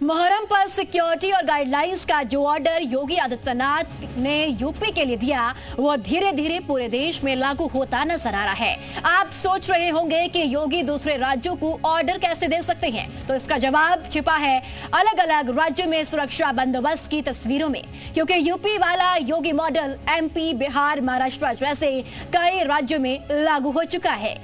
मुहर्रम पर सिक्योरिटी और गाइडलाइंस का जो ऑर्डर योगी आदित्यनाथ ने यूपी के लिए दिया, वो धीरे धीरे पूरे देश में लागू होता नजर आ रहा है। आप सोच रहे होंगे कि योगी दूसरे राज्यों को ऑर्डर कैसे दे सकते हैं, तो इसका जवाब छिपा है अलग अलग राज्यों में सुरक्षा बंदोबस्त की तस्वीरों में। क्योंकि यूपी वाला योगी मॉडल एमपी, बिहार, महाराष्ट्र जैसे कई राज्यों में लागू हो चुका है।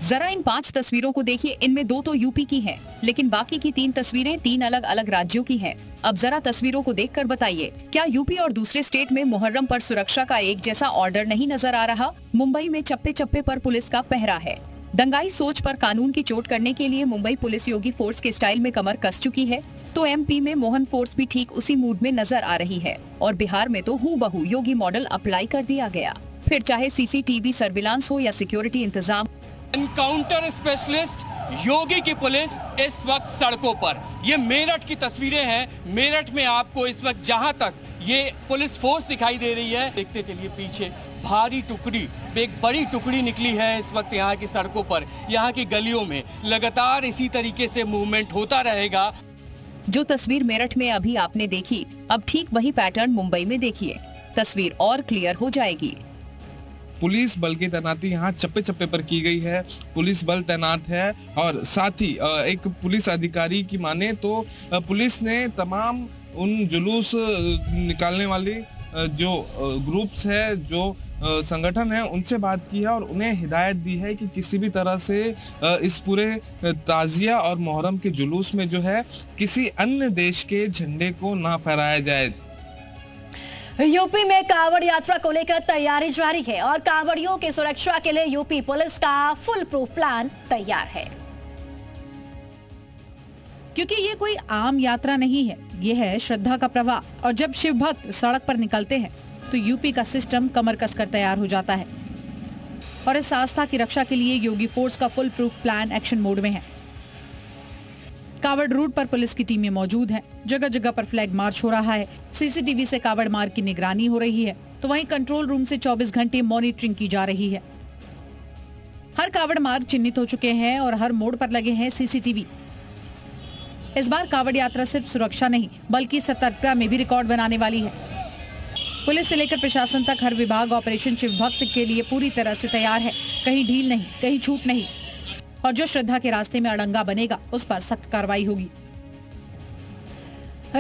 जरा इन 5 तस्वीरों को देखिए। इनमें 2 तो यूपी की हैं, लेकिन बाकी की 3 तस्वीरें 3 अलग अलग राज्यों की हैं। अब जरा तस्वीरों को देखकर बताइए, क्या यूपी और दूसरे स्टेट में मुहर्रम पर सुरक्षा का एक जैसा ऑर्डर नहीं नजर आ रहा? मुंबई में चप्पे चप्पे पर पुलिस का पहरा है। दंगाई सोच पर कानून की चोट करने के लिए मुंबई पुलिस योगी फोर्स के स्टाइल में कमर कस चुकी है, तो एमपी में मोहन फोर्स भी ठीक उसी मूड में नजर आ रही है। और बिहार में तो हूबहू योगी मॉडल अप्लाई कर दिया गया। फिर चाहे सीसीटीवी सर्विलांस हो या सिक्योरिटी इंतजाम। एनकाउंटर स्पेशलिस्ट योगी की पुलिस इस वक्त सड़कों पर। ये मेरठ की तस्वीरें हैं। मेरठ में आपको इस वक्त जहां तक ये पुलिस फोर्स दिखाई दे रही है, देखते चलिए पीछे भारी टुकड़ी, एक बड़ी टुकड़ी निकली है इस वक्त यहाँ की सड़कों पर। यहाँ की गलियों में लगातार इसी तरीके से मूवमेंट होता रहेगा। जो तस्वीर मेरठ में अभी आपने देखी, अब ठीक वही पैटर्न मुंबई में देखिए। तस्वीर और क्लियर हो जाएगी। पुलिस बल की तैनाती यहाँ चप्पे चप्पे पर की गई है। पुलिस बल तैनात है और साथ ही एक पुलिस अधिकारी की माने तो पुलिस ने तमाम उन जुलूस निकालने वाली जो ग्रुप्स है, जो संगठन है, उनसे बात की है और उन्हें हिदायत दी है कि किसी भी तरह से इस पूरे ताजिया और मुहर्रम के जुलूस में जो है किसी अन्य देश के झंडे को ना फहराया जाए। यूपी में कांवड़ यात्रा को लेकर तैयारी जारी है और कांवड़ियों की सुरक्षा के लिए यूपी पुलिस का फुल प्रूफ प्लान तैयार है। क्योंकि ये कोई आम यात्रा नहीं है, ये है श्रद्धा का प्रवाह। और जब शिव भक्त सड़क पर निकलते हैं तो यूपी का सिस्टम कमर कसकर तैयार हो जाता है। और इस आस्था की रक्षा के लिए योगी फोर्स का full proof plan action mode में है। कावड़ रूट पर पुलिस की टीमें मौजूद हैं। जगह जगह पर फ्लैग मार्च हो रहा है। सीसीटीवी से कावड़ मार्ग की निगरानी हो रही है, तो वहीं कंट्रोल रूम से 24 घंटे मॉनिटरिंग की जा रही है। हर कावड़ मार्ग चिन्हित हो चुके हैं और हर मोड़ पर लगे हैं सीसीटीवी। इस बार कावड़ यात्रा सिर्फ सुरक्षा नहीं, बल्कि सतर्कता में भी रिकॉर्ड बनाने वाली है। पुलिस से लेकर प्रशासन तक हर विभाग ऑपरेशन शिव भक्त के लिए पूरी तरह से तैयार है। कहीं ढील नहीं, कहीं छूट नहीं। और जो श्रद्धा के रास्ते में अड़ंगा बनेगा, उस पर सख्त कार्रवाई होगी।